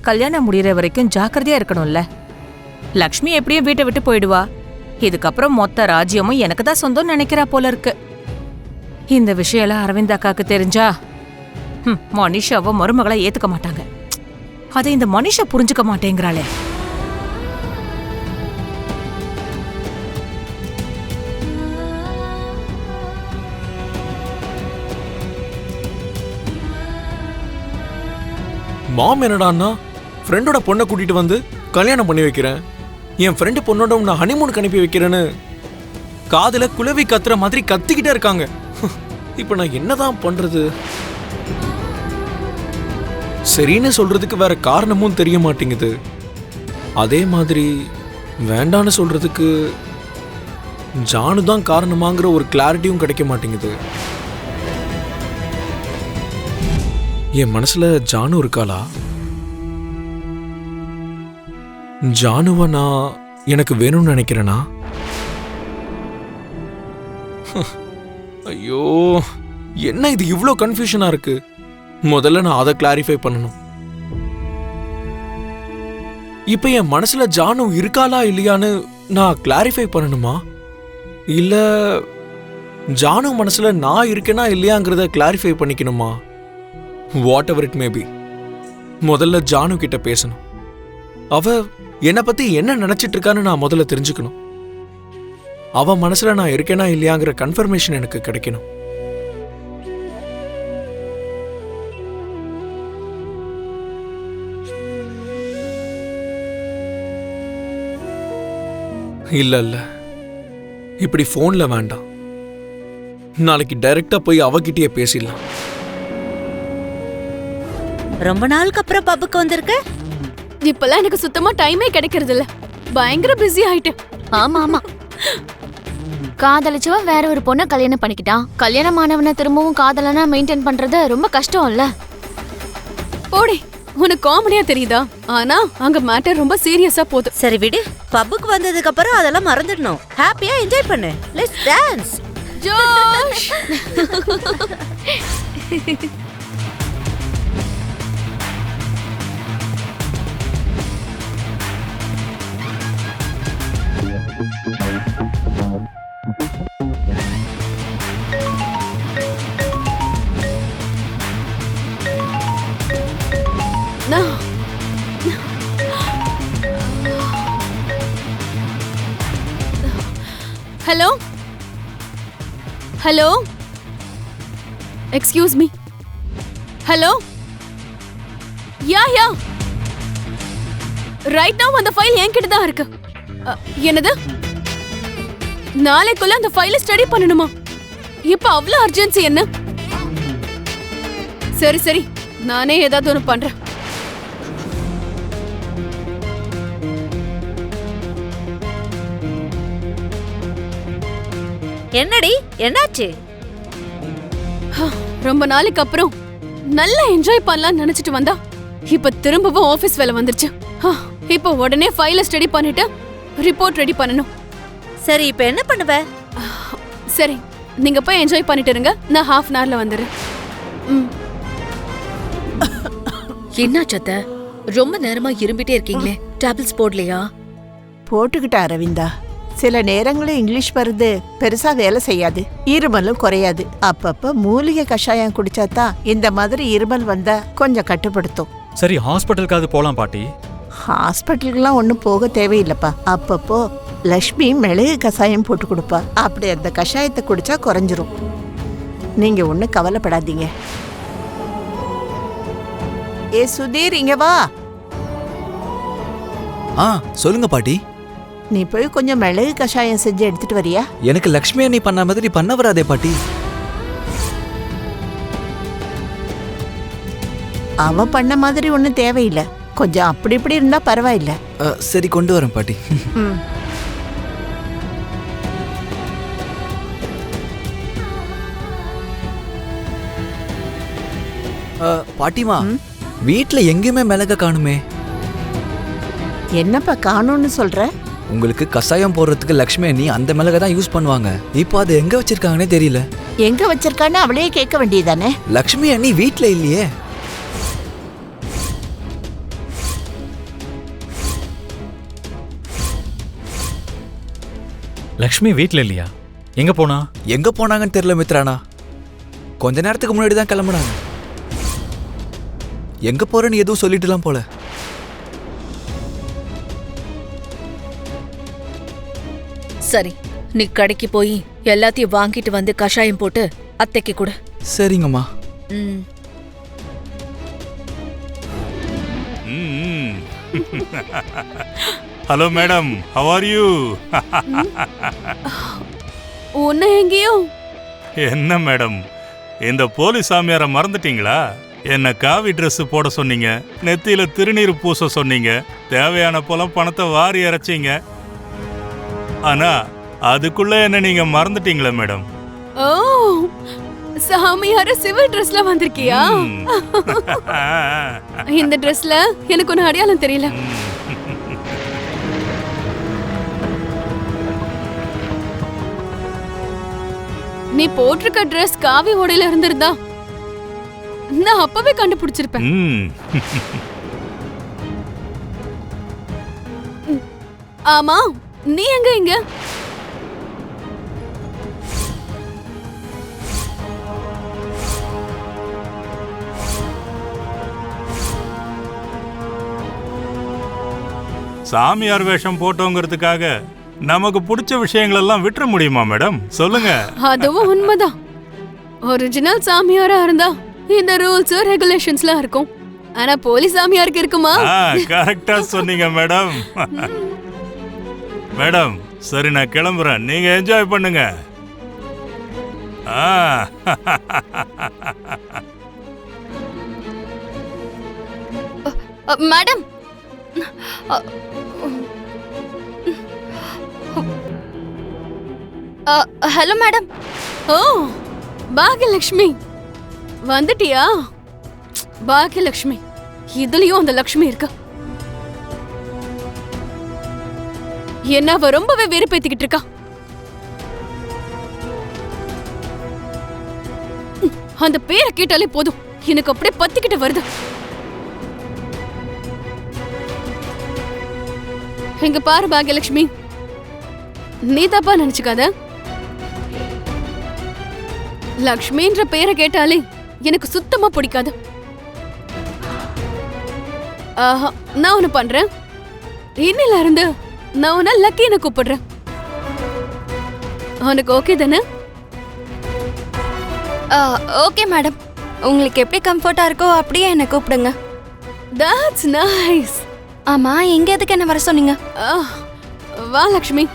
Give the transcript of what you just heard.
கல்யாணம் முடியற வரைக்கும் ஜாக்கிரதையா இருக்கணும்ல. லக்ஷ்மி எப்படியும் வீட்டை விட்டு போயிடுவா. இதுக்கப்புறம் மொத்த ராஜ்யமும் எனக்கு தான் சொந்தம் நினைக்கிறா போல இருக்கு. இந்த விஷயம் அரவிந்த் அக்காக்கு தெரிஞ்சா மனிஷாவை மருமகளை ஏத்துக்க மாட்டாங்க. அதை இந்த மனிஷா புரிஞ்சுக்க மாட்டேங்கிறாளே. மாம் என்னடான்னா ஃப்ரெண்டோட பொண்ணை கூட்டிட்டு வந்து கல்யாணம் பண்ணி வைக்கிறேன், என் ஃப்ரெண்டு பொண்ணோட நான் ஹனிமூனுக்கு அனுப்பி வைக்கிறேன்னு காதுல குலவி கத்துற மாதிரி கத்திக்கிட்டே இருக்காங்க. இப்ப நான் என்னதான் பண்றது? சரின்னு சொல்றதுக்கு வேற காரணமும் தெரிய மாட்டேங்குது. அதே மாதிரி வேண்டான்னு சொல்றதுக்கு ஜானு தான் காரணமாங்கிற ஒரு கிளாரிட்டியும் கிடைக்க மாட்டேங்குது. என் மனசுல ஜானு இருக்காளா? ஜானுவ நான் எனக்கு வேணும்னு நினைக்கிறேனா? ஐயோ, என்ன இது இவ்ளோ கன்ஃபியூஷனா இருக்கு? முதல்ல நான் அதை கிளாரிஃபை பண்ணணும். இப்ப என் மனசுல ஜானு இருக்காளா இல்லையான்னு நான் கிளாரிஃபை பண்ணணுமா, இல்ல ஜானு மனசுல நான் இருக்கேனா இல்லையாங்கிறத கிளாரிஃபை பண்ணிக்கணுமா? Whatever it may be, முதல்ல ஜானு கிட்ட பேசணும். அவ என்னை பத்தி என்ன நினைச்சிட்டு இருக்கான்னு நான் முதல்ல தெரிஞ்சுக்கணும். அவ மனசுல நான் இருக்கேனா இல்லையாங்கிற கன்ஃபர்மேஷன் எனக்கு கிடைக்கணும். இல்ல இல்ல, இப்படி போன்ல வேண்டாம். நாளைக்கு டைரக்டா போய் அவகிட்டயே பேசிடலாம். ரொம்ப நாளுக்கு அப்புறம் பப்புக்கு வந்திருக்க? இப்பெல்லாம் எனக்கு சுத்தமா டைமே கிடைக்கிறது இல்ல. பயங்கர பிஸி ஆயிட்டேன். ஆமா ஆமா, காதலிச்சவன் வேற ஒரு பொண்ணை கல்யாணம் பண்ணிக்கிட்டான். கல்யாணமானவனை திரும்பவும் காதலனா மெயின்டைன் பண்றது ரொம்ப கஷ்டம் இல்ல? போடி, உனக்கு காமெடியா தெரியுதா? ஆனா அங்க மேட்டர் ரொம்ப சீரியஸா போகுது. சரி விடு, பப்புக்கு வந்ததுக்கு அப்புறம் அதெல்லாம் மறந்துடணும். ஹாப்பியா என்ஜாய் பண்ணு. Let's dance. Josh. Hello hello, excuse me. Hello, yeah right now அந்த ஃபைல் என்கிட்ட தான் இருக்கு. என்னது, நாளைக்குள்ள அந்த ஃபைலை ஸ்டடி பண்ணணுமா? இப்ப அவ்வளவு அர்ஜென்சி என்ன? சரி சரி, நானே ஏதாவது ஒன்று பண்றேன். என்னடி, என்னாச்சு? ரொம்ப நாளைக்கு அப்புறம் நல்லா என்ஜாய் பண்ணலாம்னு நினைச்சிட்டு வந்தா இப்ப திரும்பவும் ஆபீஸ் வேலை வந்துருச்சு. இப்ப உடனே ஃபைலை ஸ்டடி பண்ணிட்டு ரிப்போர்ட் ரெடி பண்ணணும். சரி, இப்ப என்ன பண்ணுவ? சரி, நீங்க போய் என்ஜாய் பண்ணிட்டு இருங்க, நான் ஹாஃப் அன் ஹவர்ல வந்துடுறேன். என்ன சத்த, ரொம்ப நேரமா இரும்பிட்டே இருக்கீங்களே, டேப்லெட்ஸ் போடலையா? போட்டுக்கிட்ட அரவிந்தா, சில நேரங்களில் இங்கிலீஷ் வருது பெருசா வேலை செய்யாது, இருமலும் குறையாது. அப்பப்ப மூலிகை கஷாயம் குடிச்சாதான் இந்த மாதிரி இருமல் வந்தா கொஞ்சம் கட்டுப்படுத்தும். சரி, ஹாஸ்பிட்டலுக்காவது போலாம் பாட்டி. ஹாஸ்பிட்டலுக்குலாம் ஒன்றும் போக தேவையில்லைப்பா. அப்பப்போ லக்ஷ்மி மிளகு கஷாயம் போட்டு கொடுப்பா. அப்படி அந்த கஷாயத்தை குடிச்சா குறைஞ்சிரும். நீங்க ஒன்றும் கவலைப்படாதீங்க. ஏ சுதீர், இங்க வா. சொல்லுங்க பாட்டி. நீ போய் கொஞ்சம் மிளகு கஷாயம் செஞ்சு எடுத்துட்டு வரியா? எனக்கு லக்ஷ்மி அண்ணி பண்ண மாதிரி பண்ண வராதே பாட்டி. அவ பண்ண மாதிரி ஒன்றும் தேவையில்லை, கொஞ்சம் அப்படி இப்படி இருந்தா பரவாயில்ல. சரி, கொண்டு வரேன் பாட்டி. பாட்டிமா, வீட்டுல எங்கேயுமே மிளக காணுமே. என்னப்பா காணும்னு சொல்ற? உங்களுக்கு கஷாயம் போடுறதுக்கு லக்ஷ்மி அண்ணி அந்த மிளகை தான் யூஸ் பண்ணுவாங்க. இப்போ அது எங்க வச்சிருக்காங்கன்னே தெரியல. எங்க வச்சிருக்கான்னு அவளையே கேட்க வேண்டியதானே? லக்ஷ்மி அண்ணி வீட்ல இல்லையே. லக்ஷ்மி வீட்ல இல்லையா? எங்க போனா? எங்க போனாங்கன்னு தெரியல மித்ரானா. கொஞ்ச நேரத்துக்கு முன்னாடி தான் கிளம்புனாங்க. எங்க போறேன்னு எதுவும் சொல்லிட்டுலாம் போல. சரி, நீ கடைக்கு போய் எல்லாத்தையும் வாங்கிட்டு வந்து கஷாயம் போட்டு அத்தைக்கு கொடு. சரிங்கம்மா. ம். Hello madam, how are you? உன்னை எங்கேயோ என்ன மேடம், இந்த போலீஸ் சாமியாரை மறந்துட்டீங்களா? என்ன காவி ட்ரெஸ் போட சொன்னீங்க, நெத்தியில திருநீர் பூச சொன்னீங்க, தேவையான போல பணத்தை வாரி இறைச்சிங்க. ஆனா அதுக்குள்ள என்ன நீங்க மறந்துட்டீங்களா மேடம்? ஓ, சாமியார சிவில் ட்ரெஸ்ல வந்திருக்கியா? இந்த ட்ரெஸ்ல எனக்கு ஒன்னு அடையாளம் தெரியல. நீ போட்டிருக்க ட்ரெஸ் காவி உடையில இருந்திருந்தா நான் அப்பவே கண்டுபிடிச்சிருப்பேன். ஆமா, நீ எங்க இங்க? சாமியார் வேஷம் போட்டோங்கிறதுக்காக நமக்கு பிடிச்ச விஷயங்கள் எல்லாம் விட்டுற முடியுமா மேடம்? சொல்லுங்க. அதுவும் உண்மைதான். ஒரிஜினல் சாமியாரா இருந்தா இந்த ரூல்ஸ் ரெகுலேஷன்ஸ்லாம் இருக்கும். ஆனா போலீஸ் சாமியாருக்கு இருக்குமா? கரெக்டா சொன்னீங்க மேடம். மேடம், சரி நான் கிளம்புறேன், நீங்க என்ஜாய் பண்ணுங்க. Madam, hello madam. ஓ, பாக்யலட்சுமி வந்துட்டியா? பாக்யலட்சுமி, இதுலயும் அந்த லட்சுமி இருக்கா? என்ன அவ ரொம்பவே வெறுப்பேத்திக்கிட்டு இருக்கா. அந்த பேரை கேட்டாலே போதும் எனக்கு அப்படியே பத்திக்கிட்டு வருது. எங்க பாரு பாக்யலட்சுமி, நீ தப்பா நினைச்சுக்காத. லக்ஷ்மின்ற பேரை கேட்டாலே எனக்கு சுத்தமா பிடிக்காது. நான் ஒண்ணு பண்றேன், இன்னில இருந்து நான் உன்ன லக்கின்னு கூப்பிடுறேன். உனக்கு ஓகே தானே? ஓகே மேடம், உங்களுக்கு எப்படி கம்ஃபர்ட்டா இருக்கோ அப்படியே என்ன கூப்பிடுங்க. That's nice. ஆமா, எங்க எதுக்கு என்ன வர சொன்னீங்க? வா லக்ஷ்மி.